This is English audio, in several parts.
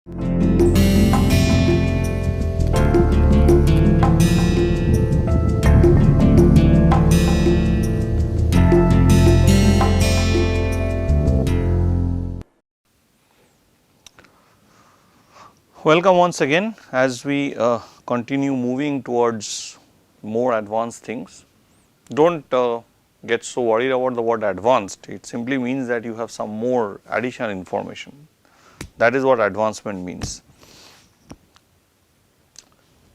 Welcome once again as we continue moving towards more advanced things. Do not get so worried about the word advanced, it simply means that you have some more additional information. That is what advancement means.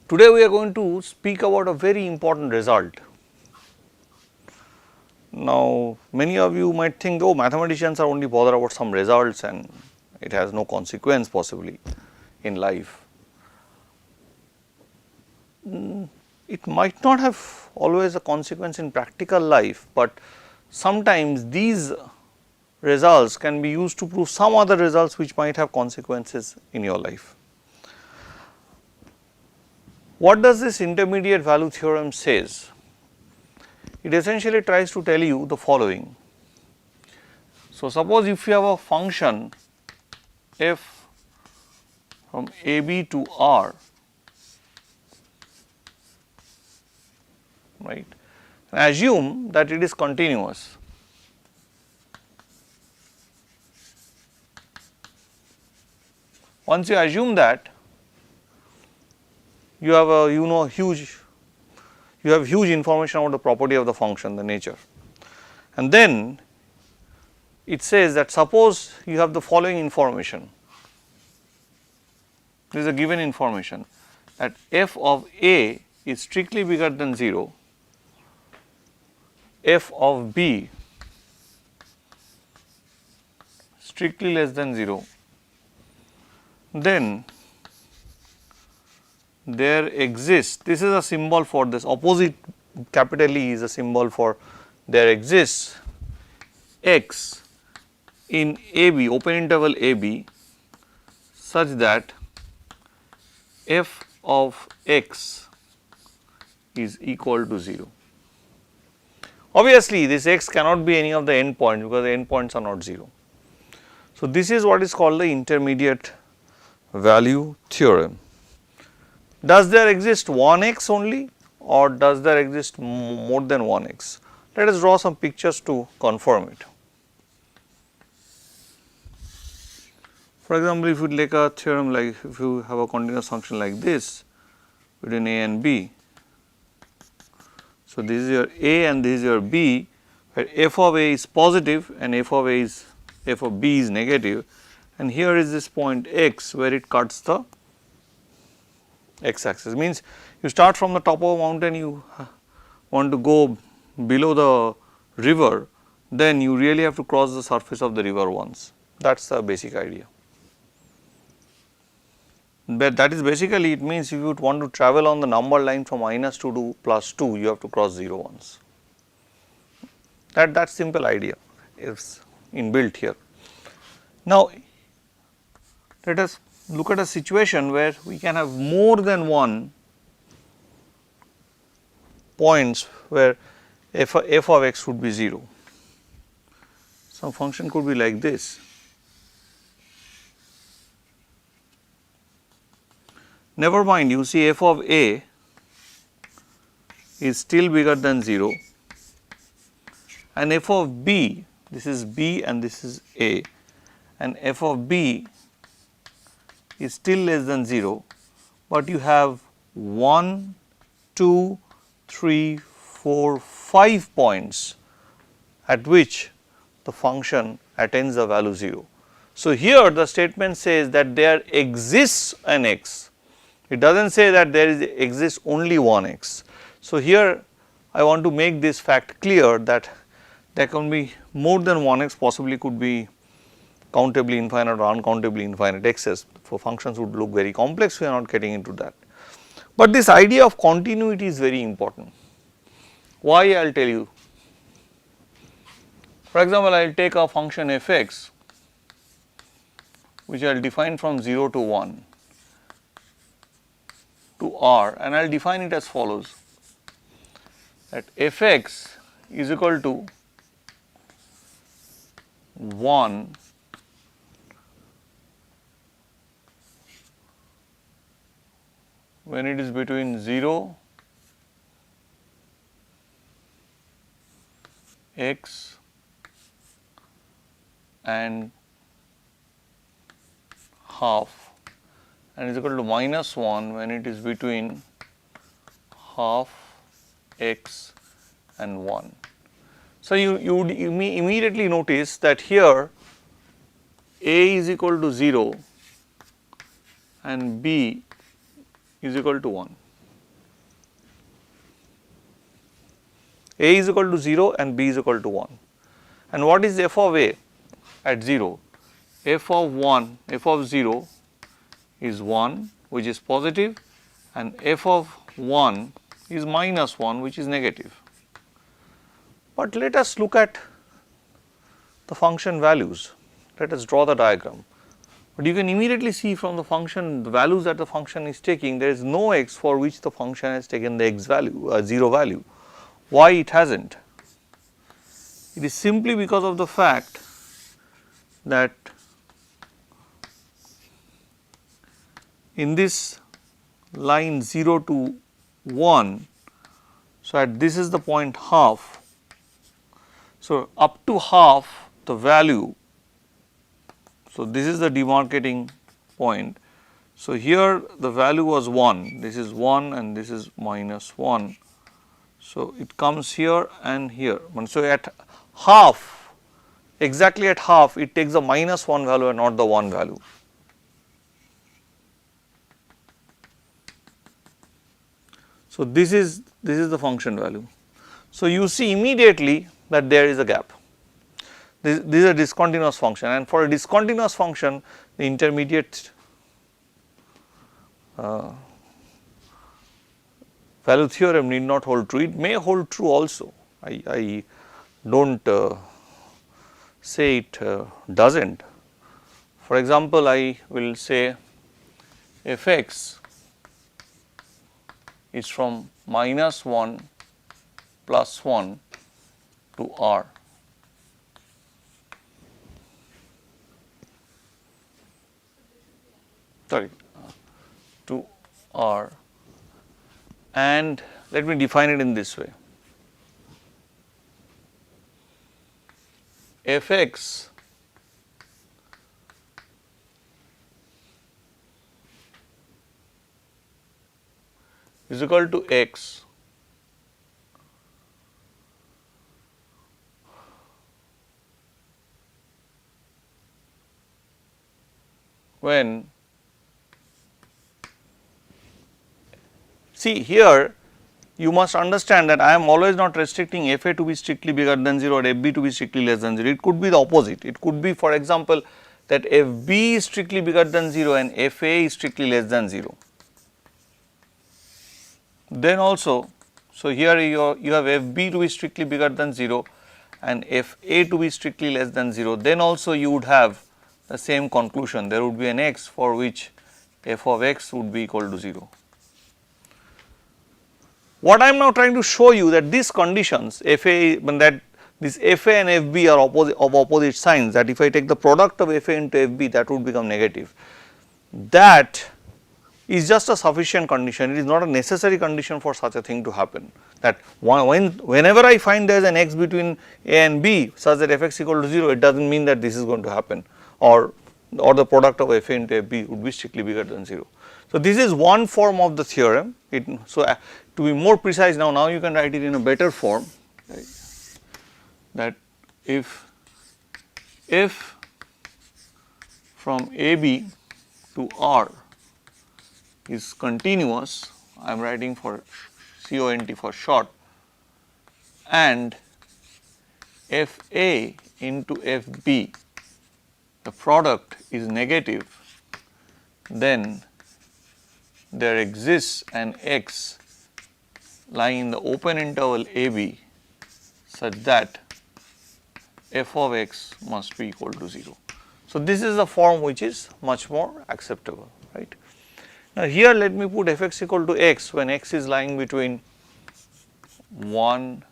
Today we are going to speak about a very important result. Now many of you might think, oh, mathematicians are only bothered about some results and it has no consequence possibly in life. It might not have always a consequence in practical life, but sometimes these results can be used to prove some other results which might have consequences in your life. What does this intermediate value theorem says? It essentially tries to tell you the following. So, suppose if you have a function f from AB to R, right, and assume that it is continuous. Once you assume that, you have a huge information about the property of the function, the nature, and then it says that suppose you have the following information. This is a given information that f of A is strictly bigger than 0, f of B strictly less than 0, then there exists, this is a symbol for this, opposite capital E is a symbol for there exists x in AB, open interval AB, such that f of x is equal to 0. Obviously, this x cannot be any of the endpoints because the endpoints are not 0. So, this is what is called the intermediate value theorem. Does there exist one x only or does there exist more than one x? Let us draw some pictures to confirm it. For example, if you take a theorem like if you have a continuous function like this between a and b. So, this is your a and this is your b, where f of a is positive and f of b is negative, and here is this point x where it cuts the x axis. Means you start from the top of a mountain, you want to go below the river, then you really have to cross the surface of the river once. That is the basic idea. But that is basically, it means if you want to travel on the number line from -2 to +2, you have to cross 0 once. That simple idea is inbuilt here. Now, let us look at a situation where we can have more than one points where f of x would be 0. Some function could be like this. Never mind, you see f of a is still bigger than 0 and f of b, this is b and this is a, and f of b is still less than 0, but you have 1, 2, 3, 4, 5 points at which the function attains the value 0. So, here the statement says that there exists an x. It does not say that there exists only one x. So, here I want to make this fact clear that there can be more than one x, possibly could be countably infinite or uncountably infinite x's. For functions would look very complex, we are not getting into that. But this idea of continuity is very important. Why, I will tell you. For example, I will take a function f x which I will define from 0 to 1 to R, and I will define it as follows, that f x is equal to 1 when it is between 0, x and half, and is equal to minus 1 when it is between half x and 1. So, you would immediately notice that here a is equal to 0 and b is equal to 1. A is equal to 0 and b is equal to 1. And what is f of a at 0? F of 1, f of 0 is 1, which is positive, and f of 1 is minus 1, which is negative. But let us look at the function values. Let us draw the diagram. But you can immediately see from the function, the values that the function is taking, there is no x for which the function has taken the x value, 0 value. Why it hasn't? It is simply because of the fact that in this line 0 to 1, so at this is the point half. So, up to half the value, so this is the demarcating point. So, here the value was 1, this is 1 and this is minus 1. So, it comes here and here. So, at half, exactly at half, it takes the minus 1 value and not the 1 value. So, this is the function value. So, you see immediately that there is a gap. This is a discontinuous function, and for a discontinuous function, the intermediate value theorem need not hold true. It may hold true also. I do not say it does not. For example, I will say f x is from minus 1 plus 1 to r. Sorry, to r, and let me define it in this way. F x is equal to x when, see here you must understand that I am always not restricting f a to be strictly bigger than 0 or f b to be strictly less than 0. It could be the opposite. It could be, for example, that f b is strictly bigger than 0 and f a is strictly less than 0. Then also, so here you have f b to be strictly bigger than 0 and f a to be strictly less than 0. Then also you would have the same conclusion. There would be an x for which f of x would be equal to 0. What I am now trying to show you that these conditions f a, that this f a and f b are of opposite signs, that if I take the product of f a into f b, that would become negative. That is just a sufficient condition. It is not a necessary condition for such a thing to happen, that whenever I find there is an x between a and b such that f x equal to 0, it does not mean that this is going to happen, or the product of f a into f b would be strictly bigger than 0. So, this is one form of the theorem. So, to be more precise now you can write it in a better form, right, that if from a b to r is continuous, I am writing for CONT for short, and f a into f b, the product is negative, then there exists an x lying in the open interval a b such that f of x must be equal to 0. So, this is a form which is much more acceptable, right. Now, here let me put f x equal to x when x is lying between 1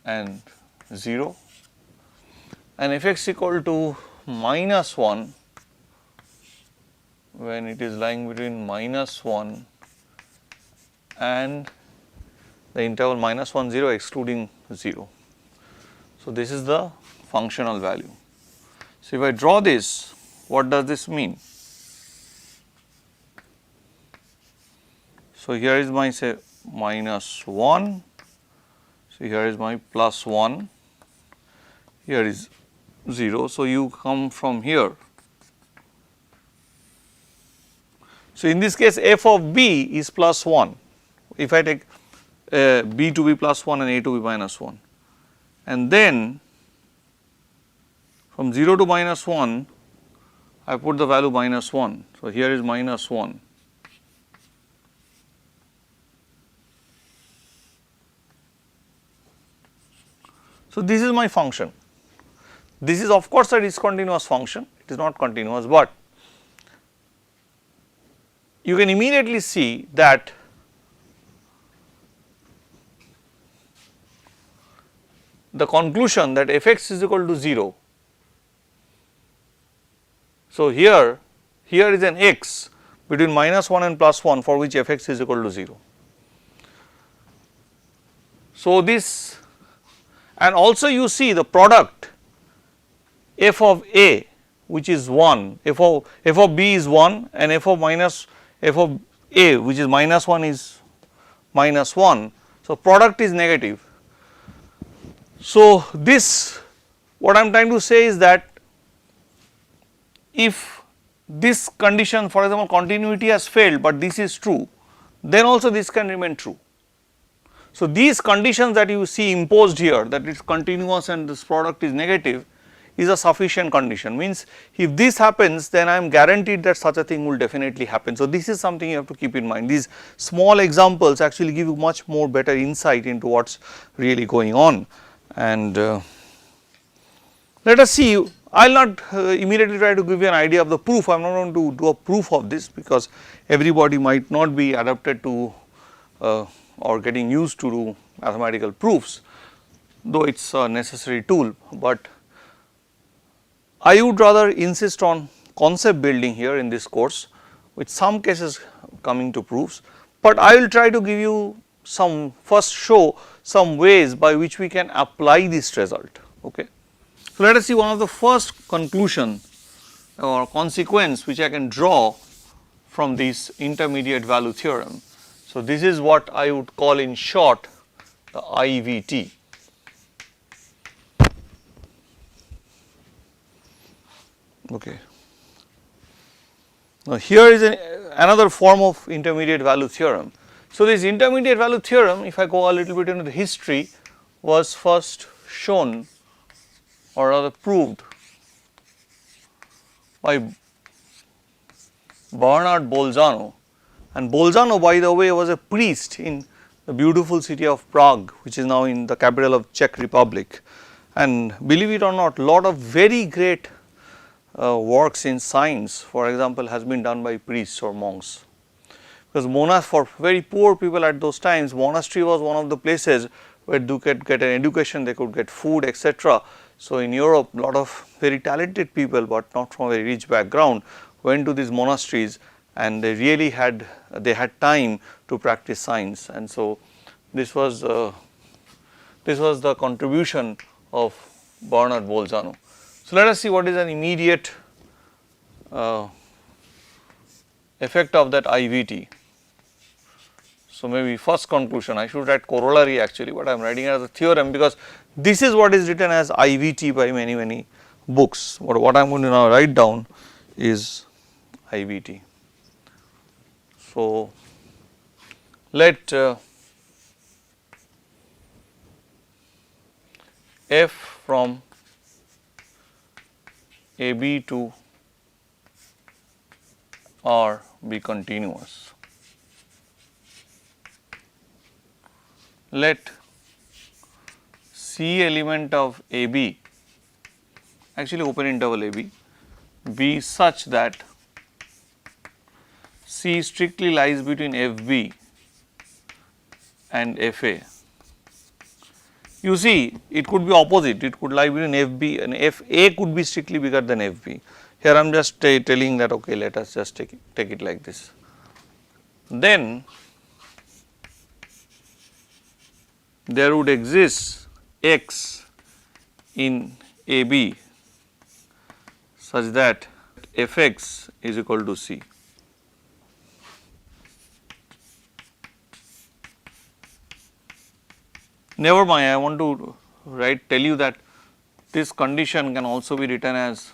and 0, and f x equal to minus 1 when it is lying between -1 and the interval -1 0 excluding 0. So, this is the functional value. So, if I draw this, what does this mean? So, here is my say -1, so here is my +1, here is 0. So, you come from here. So, in this case f of b is +1, if I take b to be +1 and a to be -1, and then from 0 to -1 I put the value -1. So, here is -1. So, this is my function. This is of course a discontinuous function, it is not continuous, but you can immediately see that the conclusion that f x is equal to 0. So, here is an x between -1 and +1 for which f x is equal to 0. So, this, and also you see the product f of a which is 1, f of b is 1 and f of a which is -1 is -1. So, product is negative. So, this, what I am trying to say is that if this condition, for example, continuity has failed, but this is true, then also this can remain true. So, these conditions that you see imposed here, that it is continuous and this product is negative, is a sufficient condition, means if this happens, then I am guaranteed that such a thing will definitely happen. So, this is something you have to keep in mind. These small examples actually give you much more better insight into what is really going on. And let us see, I will not immediately try to give you an idea of the proof. I am not going to do a proof of this, because everybody might not be adapted to or getting used to do mathematical proofs, though it is a necessary tool. But I would rather insist on concept building here in this course, with some cases coming to proofs, but I will try to give you some, first show some ways by which we can apply this result. Okay. So, let us see one of the first conclusion or consequence which I can draw from this intermediate value theorem. So, this is what I would call in short the IVT. Okay. Now, here is another form of intermediate value theorem. So, this intermediate value theorem, if I go a little bit into the history, was first shown or rather proved by Bernard Bolzano, and Bolzano, by the way, was a priest in the beautiful city of Prague, which is now in the capital of Czech Republic, and believe it or not, lot of very great works in science, for example, has been done by priests or monks, because for very poor people at those times, monastery was one of the places where they could get an education, they could get food, etc. So, in Europe, lot of very talented people, but not from a very rich background, went to these monasteries, and they really had time to practice science. And so, this was the contribution of Bernard Bolzano. So, let us see what is an immediate effect of that IVT. So, maybe first conclusion, I should write corollary actually, but I am writing it as a theorem, because this is what is written as IVT by many books. What I am going to now write down is IVT. So, let f from AB to R be continuous. Let C element of AB, actually open interval AB, be such that C strictly lies between FB and FA. You see, it could be opposite, it could lie between FB and FA could be strictly bigger than FB. Here I am just telling that okay, let us just take it like this. Then there would exist x in AB such that Fx is equal to C. Never mind, I want to tell you that this condition can also be written as,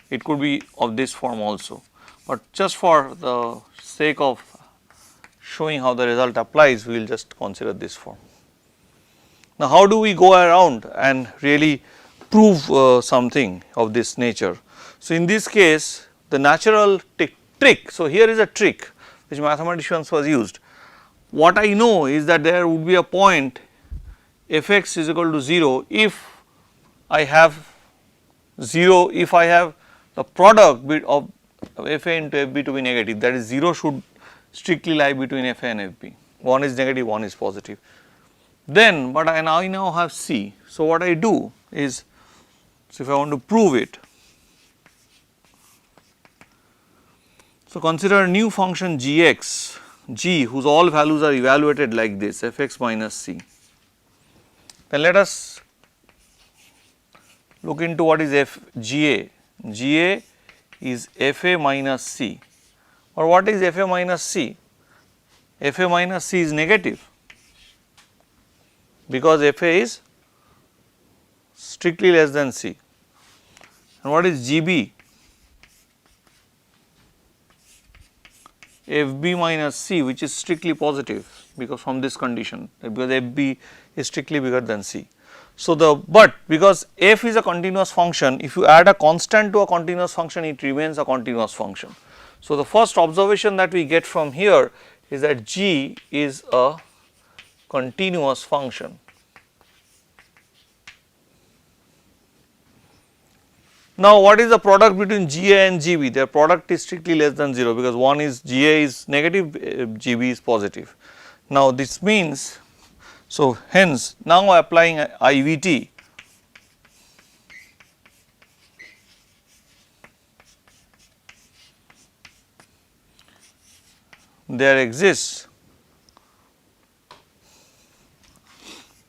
it could be of this form also, but just for the sake of showing how the result applies, we will just consider this form. Now, how do we go around and really prove something of this nature? So, in this case the natural trick, so here is a trick which mathematicians was used. What I know is that there would be a point Fx is equal to 0 if I have 0, if I have the product of Fa into Fb to be negative, that is 0 should strictly lie between Fa and Fb, one is negative, one is positive. Then, but I now have C. So, what I do is, so if I want to prove it, so consider a new function gx, g whose all values are evaluated like this, Fx minus C. Then let us look into what is GA. GA is Fa minus C, or what is Fa minus C? Fa minus C is negative, because Fa is strictly less than C. And what is GB? Fb minus C, which is strictly positive, because from this condition, because Fb is strictly bigger than C. So, but because f is a continuous function, if you add a constant to a continuous function, it remains a continuous function. So, the first observation that we get from here is that g is a continuous function. Now, what is the product between GA and GB? Their product is strictly less than 0, because one is GA is negative, GB is positive. Now, this means, so hence now applying IVT, there exists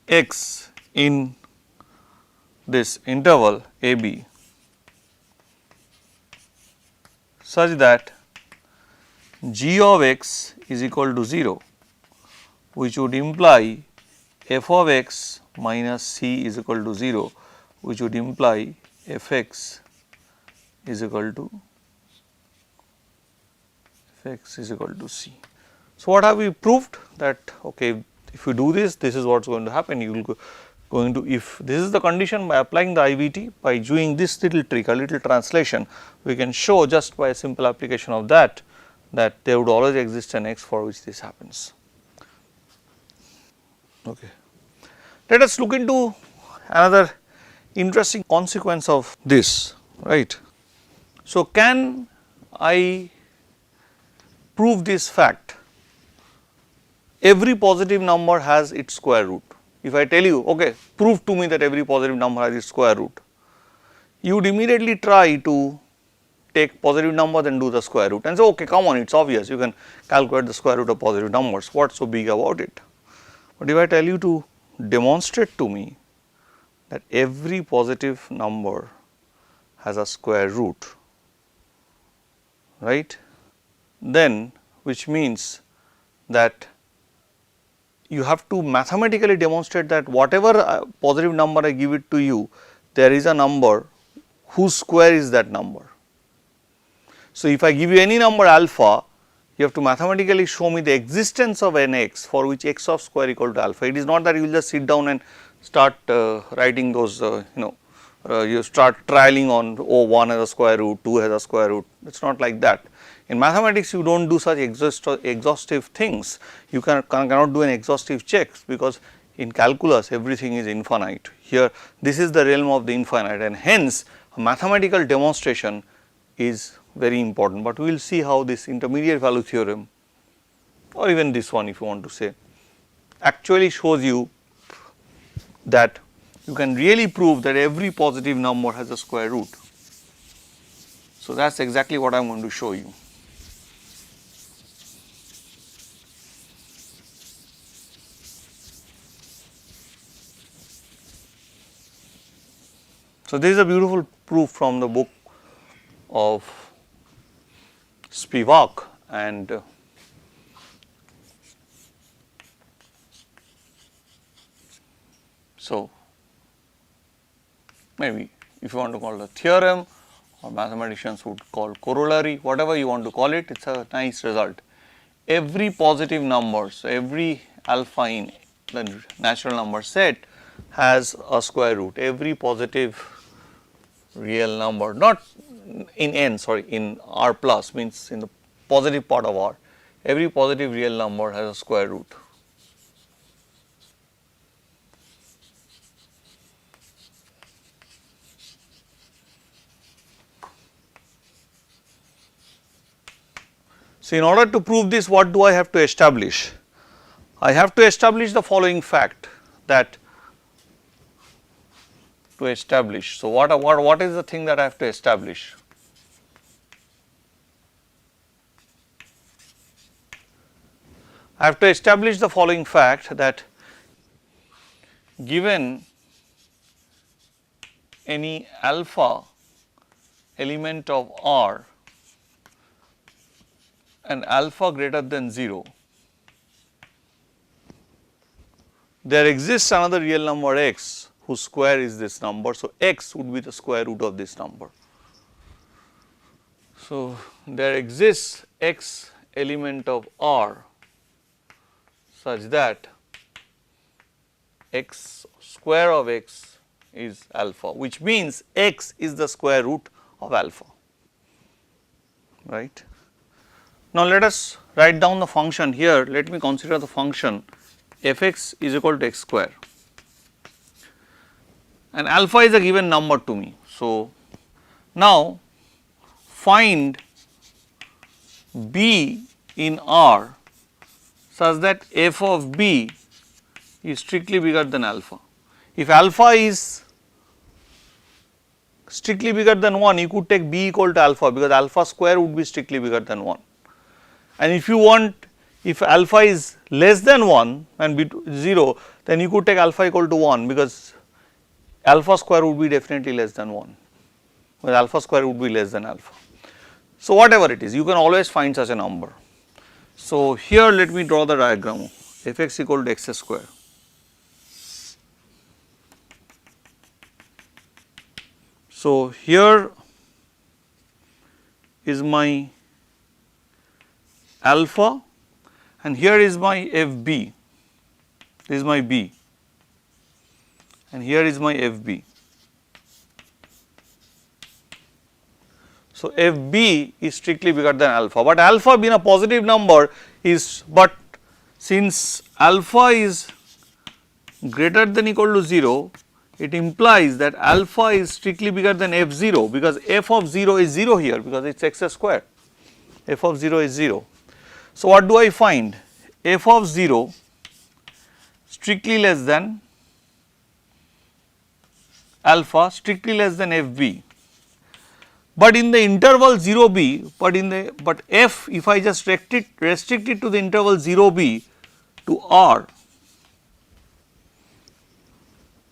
x in this interval AB such that g of x is equal to 0, which would imply f of x minus c is equal to 0, which would imply f x is equal to c. So, what have we proved? That okay, if you do this, this is what is going to happen. You will going to, if this is the condition, by applying the IVT, by doing this little trick, a little translation, we can show just by a simple application of that there would always exist an x for which this happens. Okay. Let us look into another interesting consequence of this, right. So, can I prove this fact? Every positive number has its square root. If I tell you, okay, prove to me that every positive number has its square root, you would immediately try to take positive numbers and do the square root and say, okay, come on, it is obvious, you can calculate the square root of positive numbers, what is so big about it? But if I tell you to demonstrate to me that every positive number has a square root, right, then which means that you have to mathematically demonstrate that whatever positive number I give it to you, there is a number whose square is that number. So, if I give you any number alpha, you have to mathematically show me the existence of an x for which x of square equal to alpha. It is not that you will just sit down and start writing those you start trialing on, oh, 1 has a square root, 2 has a square root, it is not like that. In mathematics you do not do such exhaustive things, you cannot do an exhaustive checks, because in calculus everything is infinite. Here this is the realm of the infinite, and hence a mathematical demonstration is very important, but we will see how this intermediate value theorem, or even this one if you want to say, actually shows you that you can really prove that every positive number has a square root. So, that is exactly what I am going to show you. So, this is a beautiful proof from the book of Spivak, and so maybe if you want to call it a theorem, or mathematicians would call corollary, whatever you want to call it, it is a nice result. Every positive number, so every alpha in the natural number set has a square root, every positive real number, not in n, sorry, in R plus, means in the positive part of R, every positive real number has a square root. So, in order to prove this, what do I have to establish? I have to establish the following fact, that to establish. So, what is the thing that I have to establish? I have to establish the following fact, that given any alpha element of R and alpha greater than 0, there exists another real number x whose square is this number. So, x would be the square root of this number. So, there exists x element of R such that x square of x is alpha, which means x is the square root of alpha, right. Now, let us write down the function here. Let me consider the function f x is equal to x square, and alpha is a given number to me. So, now find b in R such that f of b is strictly bigger than alpha. If alpha is strictly bigger than 1, you could take b equal to alpha, because alpha square would be strictly bigger than 1. And if you want, if alpha is less than 1 and b 0, then you could take alpha equal to 1, because alpha square would be definitely less than 1, because alpha square would be less than alpha. So, whatever it is, you can always find such a number. So, here let me draw the diagram f x equal to x square. So, here is my alpha and here is my f b, this is my b, and here is my f b. So, f b is strictly bigger than alpha, but alpha being a positive number is, but since alpha is greater than equal to 0, it implies that alpha is strictly bigger than f 0, because f of 0 is 0 here, because it is x square, f of 0 is 0. So, what do I find? F of 0 strictly less than alpha, strictly less than f b, but in the interval 0 b, but f, if I just restrict it to the interval 0 b to R,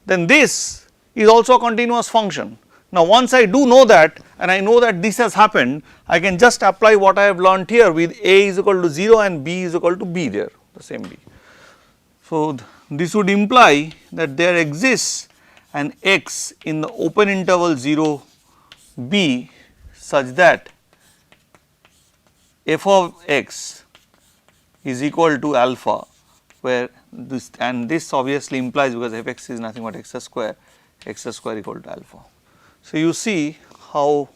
then this is also a continuous function. Now, once I do know that, and I know that this has happened, I can just apply what I have learnt here with a is equal to 0 and b is equal to b there, the same b. So, this would imply that there exists an x in the open interval 0 b such that f of x is equal to alpha, where this, and this obviously implies, because f x is nothing but x square equal to alpha. So, you see how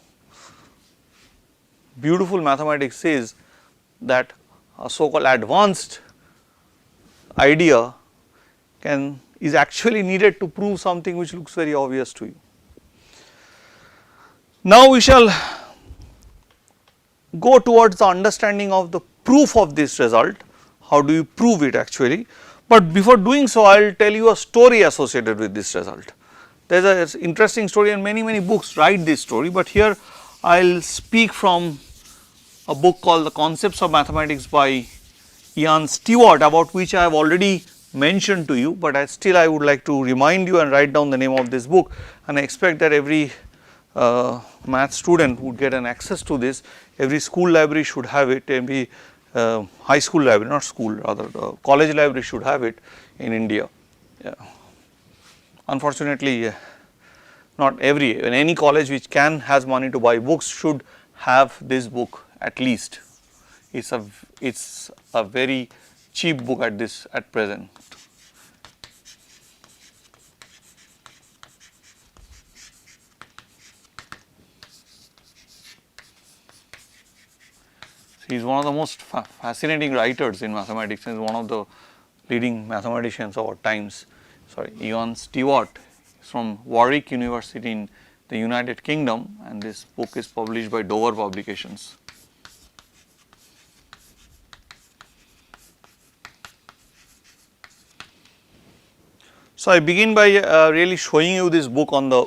beautiful mathematics is, that a so called advanced idea is actually needed to prove something which looks very obvious to you. Now, we shall go towards the understanding of the proof of this result. How do you prove it actually? But before doing so, I will tell you a story associated with this result. There is an interesting story, and many books write this story, but here I will speak from a book called The Concepts of Mathematics by Ian Stewart, about which I have already mentioned to you, but I would like to remind you and write down the name of this book, and I expect that every math student would get an access to this. Every school library should have it, every high school library, not school, rather college library should have it in India. Yeah. Unfortunately, not every, in any college which has money to buy books should have this book at least. It's a very cheap book at present. He is one of the most fascinating writers in mathematics. He is one of the leading mathematicians of our times. Sorry, Ian Stewart is from Warwick University in the United Kingdom, and this book is published by Dover Publications. So, I begin by really showing you this book on the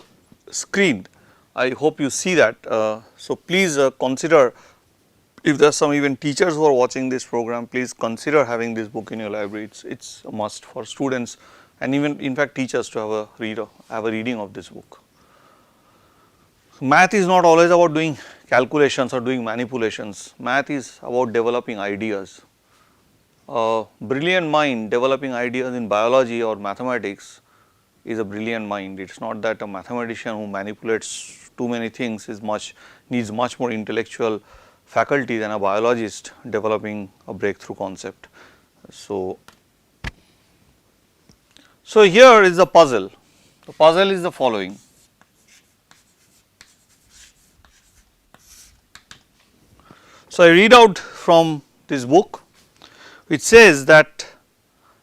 screen. I hope you see that. So, please consider, if there are some even teachers who are watching this program, please consider having this book in your library. It's a must for students and even in fact teachers to have a reading of this book. Math is not always about doing calculations or doing manipulations. Math is about developing ideas. A brilliant mind developing ideas in biology or mathematics is a brilliant mind. It is not that a mathematician who manipulates too many things needs much more intellectual faculty than a biologist developing a breakthrough concept. So here is the puzzle. The puzzle is the following. So, I read out from this book, which says that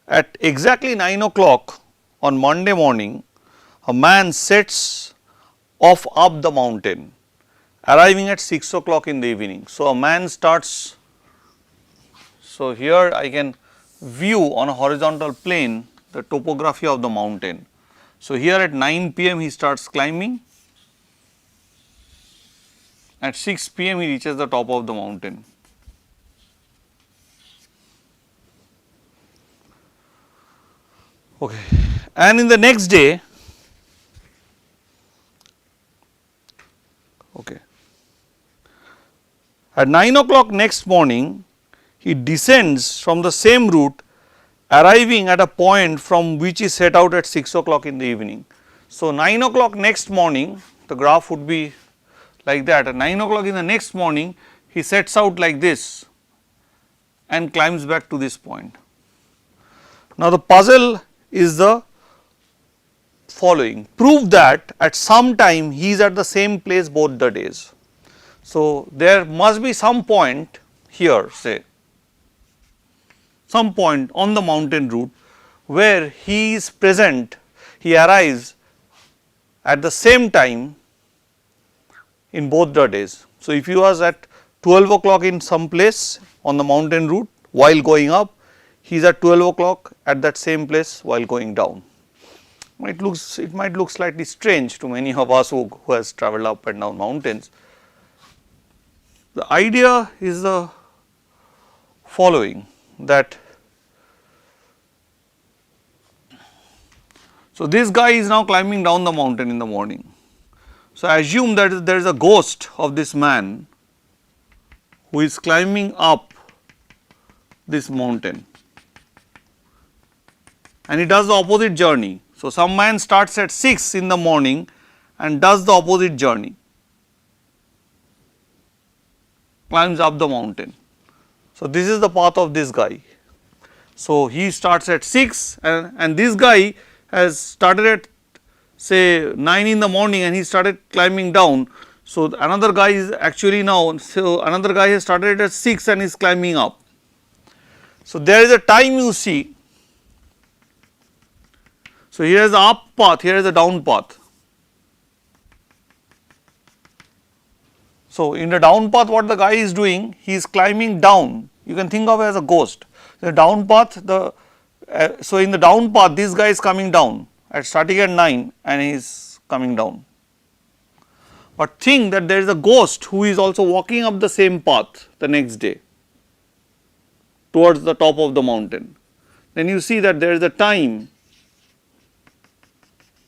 at exactly 9 o'clock on Monday morning, a man sets off up the mountain, arriving at 6 o'clock in the evening. So, a man starts, so here I can view on a horizontal plane the topography of the mountain. So, here at 9 p.m. he starts climbing, at 6 p.m. he reaches the top of the mountain. Okay. And in the next day, okay, at 9 o'clock next morning, he descends from the same route, arriving at a point from which he set out at 6 o'clock in the evening. So, 9 o'clock next morning, the graph would be like that. At 9 o'clock in the next morning, he sets out like this and climbs back to this point. Now, the puzzle is the following: prove that at some time he is at the same place both the days. So, there must be some point here, say some point on the mountain route where he is present, he arrives at the same time in both the days. So, if he was at 12 o'clock in some place on the mountain route while going up, he is at 12 o'clock at that same place while going down. It might look slightly strange to many of us who has travelled up and down mountains. The idea is the following, that so this guy is now climbing down the mountain in the morning. So, I assume that there is a ghost of this man who is climbing up this mountain, and he does the opposite journey. So, some man starts at 6 in the morning and does the opposite journey, climbs up the mountain. So, this is the path of this guy. So, he starts at 6 and this guy has started at say 9 in the morning and he started climbing down. So, another guy is actually now, so another guy has started at 6 and is climbing up. So, there is a time you see. So, here is the up path, here is the down path. So, in the down path what the guy is doing, he is climbing down, you can think of it as a ghost. The down path, so in the down path this guy is coming down at starting at 9 and he is coming down. but think that there is a ghost who is also walking up the same path the next day towards the top of the mountain. Then you see that there is a time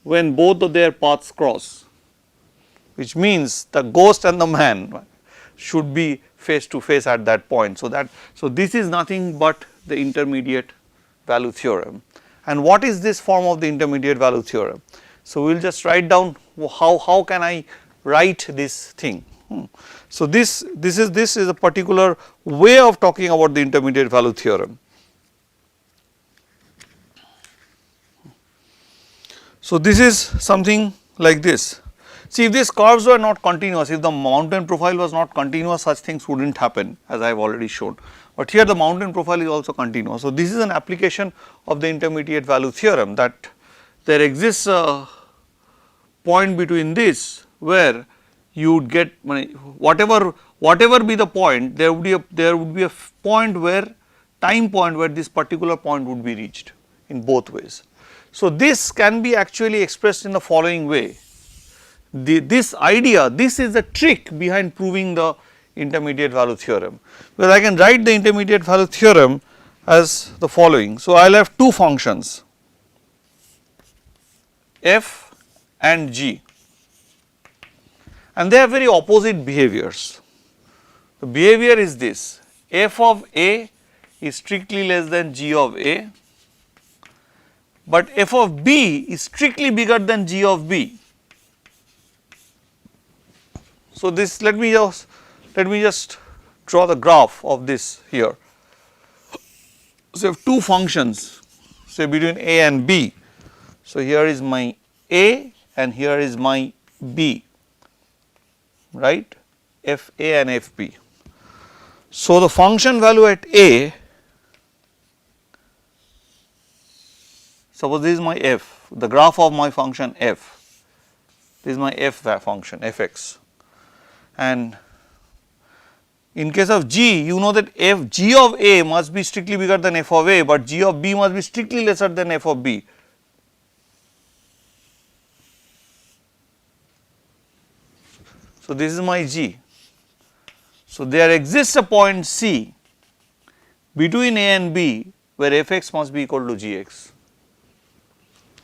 when both of their paths cross, which means the ghost and the man should be face to face at that point. So this is nothing but the intermediate value theorem. And what is this form of the intermediate value theorem? So we will just write down how can I write this thing. So this is a particular way of talking about the intermediate value theorem. So this is something like this. See, if these curves were not continuous, if the mountain profile was not continuous, such things would not happen, as I have already shown. But here the mountain profile is also continuous. So this is an application of the intermediate value theorem, that there exists a point between this where you would get whatever be the point, there would be a point where time point where this particular point would be reached in both ways. So this can be actually expressed in the following way. This idea, this is the trick behind proving the intermediate value theorem, where I can write the intermediate value theorem as the following. So I will have two functions, f and g, and they have very opposite behaviors. The behavior is this: f of a is strictly less than g of a, but f of b is strictly bigger than g of b. So this, let me just draw the graph of this here. So, if two functions, say between a and b. So here is my a and here is my b, right, f a and f b. So the function value at a, suppose this is my f, the graph of my function f, this is my f function f x, and in case of g, you know that f g of a must be strictly bigger than f of a, but g of b must be strictly lesser than f of b. So this is my g. So there exists a point c between a and b where f x must be equal to g x,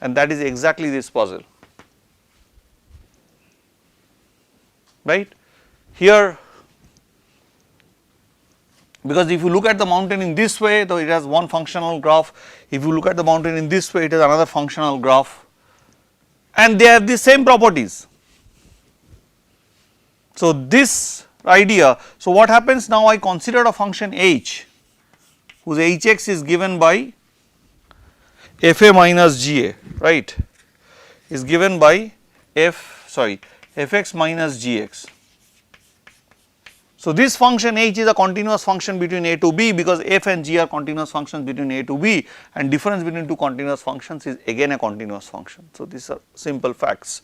and that is exactly this puzzle, right. Here, because if you look at the mountain in this way, though it has one functional graph, if you look at the mountain in this way, it has another functional graph, and they have the same properties. So this idea, so what happens now, I consider a function h whose h x is given by f a minus g a, right, is given by f x minus g x. So this function h is a continuous function between a to b, because f and g are continuous functions between a to b, and difference between two continuous functions is again a continuous function. So these are simple facts.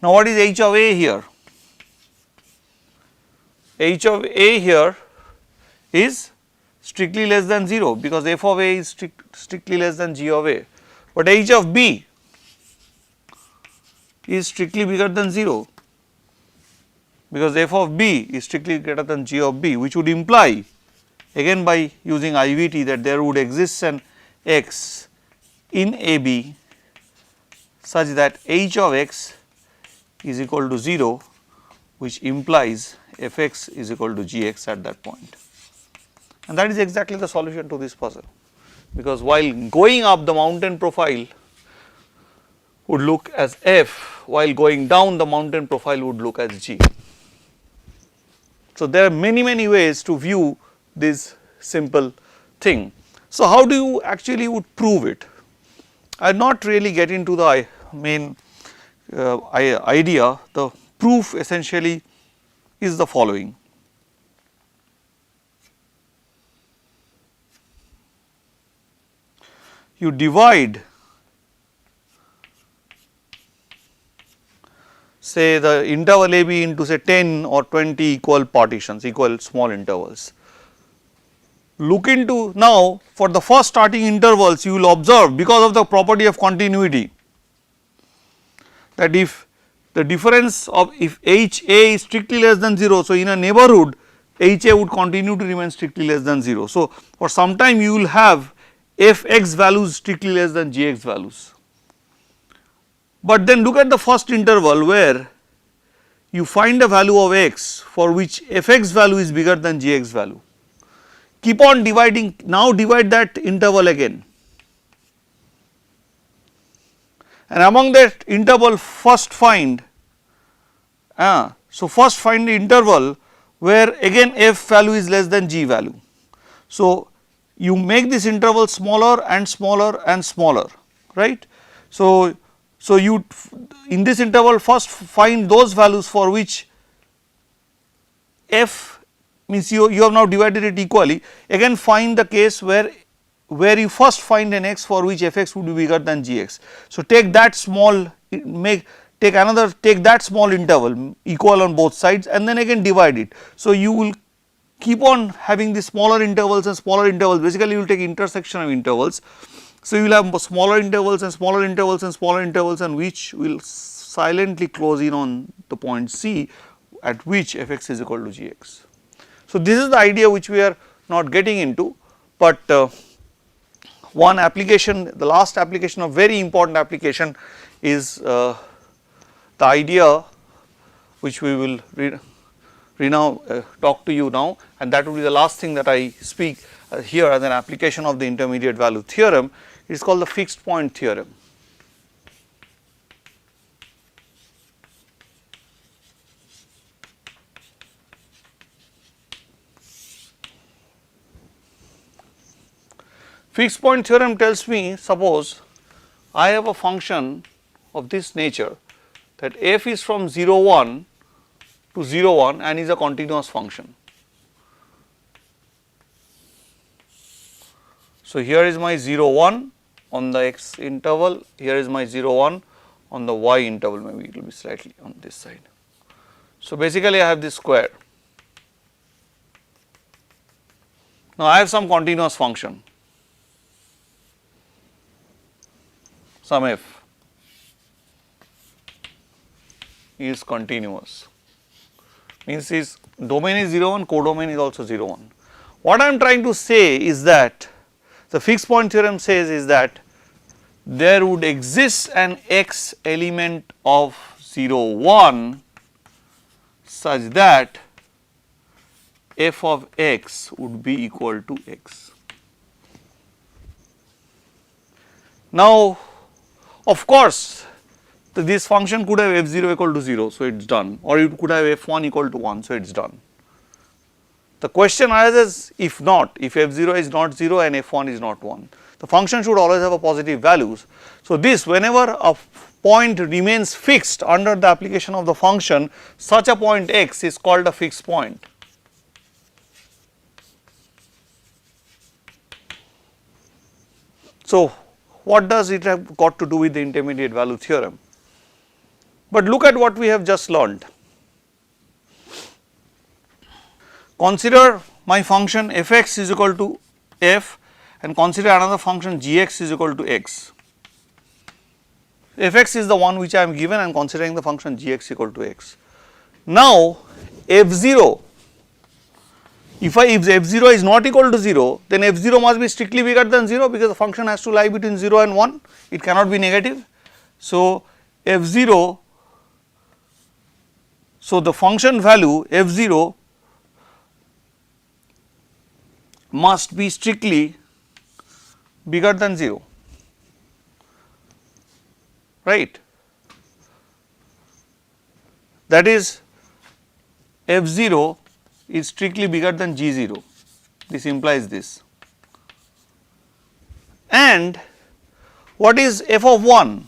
Now what is h of a here? H of a here is strictly less than 0, because f of a is strictly less than g of a, but h of b is strictly bigger than 0, because f of b is strictly greater than g of b, which would imply again by using IIT that there would exist an x in a b such that h of x is equal to 0, which implies f x is equal to g x at that point. And that is exactly the solution to this puzzle, because while going up the mountain profile would look as f, while going down the mountain profile would look as g. So there are many ways to view this simple thing. So how do you actually would prove it? I will not really get into the main idea. The proof essentially is the following. You divide, say, the interval a b into say 10 or 20 equal partitions, equal small intervals. Look into now for the first starting intervals, you will observe, because of the property of continuity, that if the difference of if h a is strictly less than 0. So, in a neighborhood h a would continue to remain strictly less than 0. So, for some time you will have f x values strictly less than g x values. But then look at the first interval where you find a value of x for which f x value is bigger than g x value. Keep on dividing, now divide that interval again, and among that interval first find so first find the interval where again f value is less than g value. So, you make this interval smaller and smaller and smaller, right. So, you in this interval first find those values for which f means you have now divided it equally, again find the case where you first find an x for which f x would be bigger than g x. So, take that small take that small interval equal on both sides and then again divide it. So, you will keep on having the smaller intervals and smaller intervals, basically you will take intersection of intervals. So, you will have smaller intervals and smaller intervals and smaller intervals, and which will silently close in on the point C at which f x is equal to g x. So, this is the idea which we are not getting into, but one application, the last application of very important application is the idea which we will talk to you now, and that will be the last thing that I speak here as an application of the intermediate value theorem. It is called the fixed point theorem. Fixed point theorem tells me, suppose I have a function of this nature that f is from 0 1 to 0 1 and is a continuous function. So, here is my 0 1 on the x interval, here is my 0 1 on the y interval, maybe it will be slightly on this side. So, basically I have this square. Now, I have some continuous function, some f is continuous, means is domain is 0 1, codomain is also 0 1. What I am trying to say is that the fixed point theorem says is that there would exist an x element of 0 1 such that f of x would be equal to x. Now, of course, this function could have f0 equal to 0, so it is done, or it could have f1 equal to 1, so it is done. The question arises if not, if f0 is not 0 and f1 is not 1, the function should always have a positive values. So, this whenever a point remains fixed under the application of the function, such a point x is called a fixed point. So, what does it have got to do with the intermediate value theorem? But look at what we have just learned. Consider my function f x is equal to f and consider another function g x is equal to x. F x is the one which I am given and considering the function g x equal to x. Now, f0, if f0 is not equal to 0, then f0 must be strictly bigger than 0 because the function has to lie between 0 and 1, it cannot be negative. So, f0, so the function value f0 must be strictly bigger than 0, right. That is f0 is strictly bigger than g0, this implies this. And what is f of 1?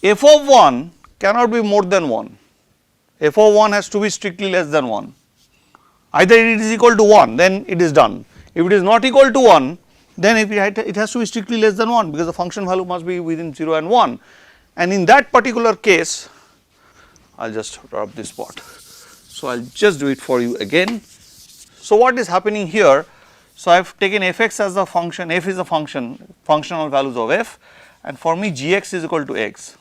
F of 1 cannot be more than 1, f of 1 has to be strictly less than 1. Either it is equal to 1, then it is done. If it is not equal to 1, then it has to be strictly less than 1 because the function value must be within 0 and 1. And in that particular case, I will just drop this part. So, I will just do it for you again. So, what is happening here? So, I have taken f x as the function, f is the function, functional values of f, and for me g x is equal to x.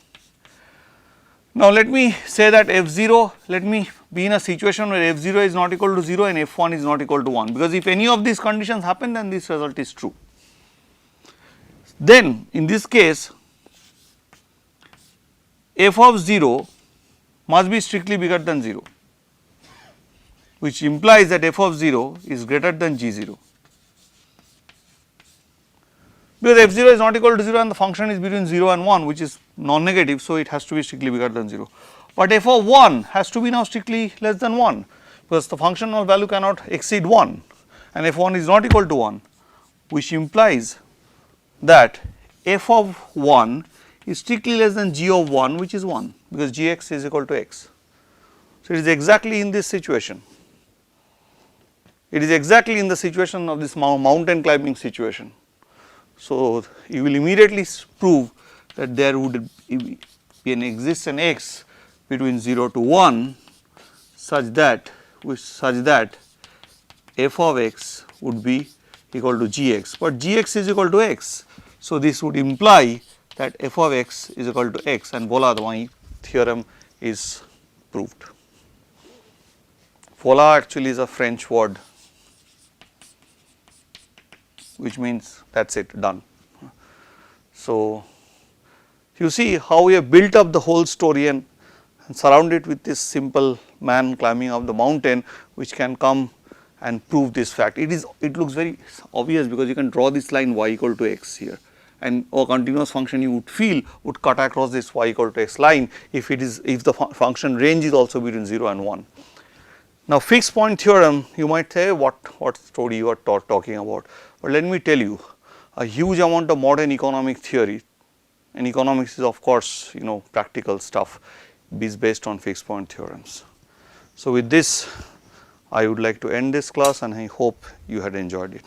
Now, let me say that f0, let me be in a situation where f0 is not equal to 0 and f1 is not equal to 1, because if any of these conditions happen, then this result is true. Then in this case f of 0 must be strictly bigger than 0, which implies that f of 0 is greater than g0, because f0 is not equal to 0 and the function is between 0 and 1, which is non-negative. So, it has to be strictly bigger than 0, but f of 1 has to be now strictly less than 1, because the functional value cannot exceed 1 and f1 is not equal to 1, which implies that f of 1 is strictly less than g of 1, which is 1, because gx is equal to x. So, it is exactly in this situation, it is exactly in the situation of this mountain climbing situation. So, you will immediately prove that there would exist an x between 0 to 1 such that f of x would be equal to gx, but gx is equal to x. So, this would imply that f of x is equal to x, and voila, my theorem is proved. Voila actually is a French word, which means that is it, done. So, you see how we have built up the whole story and surround it with this simple man climbing up the mountain, which can come and prove this fact. It looks very obvious, because you can draw this line y equal to x here, and a continuous function you would feel would cut across this y equal to x line if the function range is also between 0 and 1. Now, fixed point theorem, you might say what story you are talking about, but let me tell you, a huge amount of modern economic theory, and economics is of course practical stuff, is based on fixed point theorems. So, with this I would like to end this class, and I hope you had enjoyed it.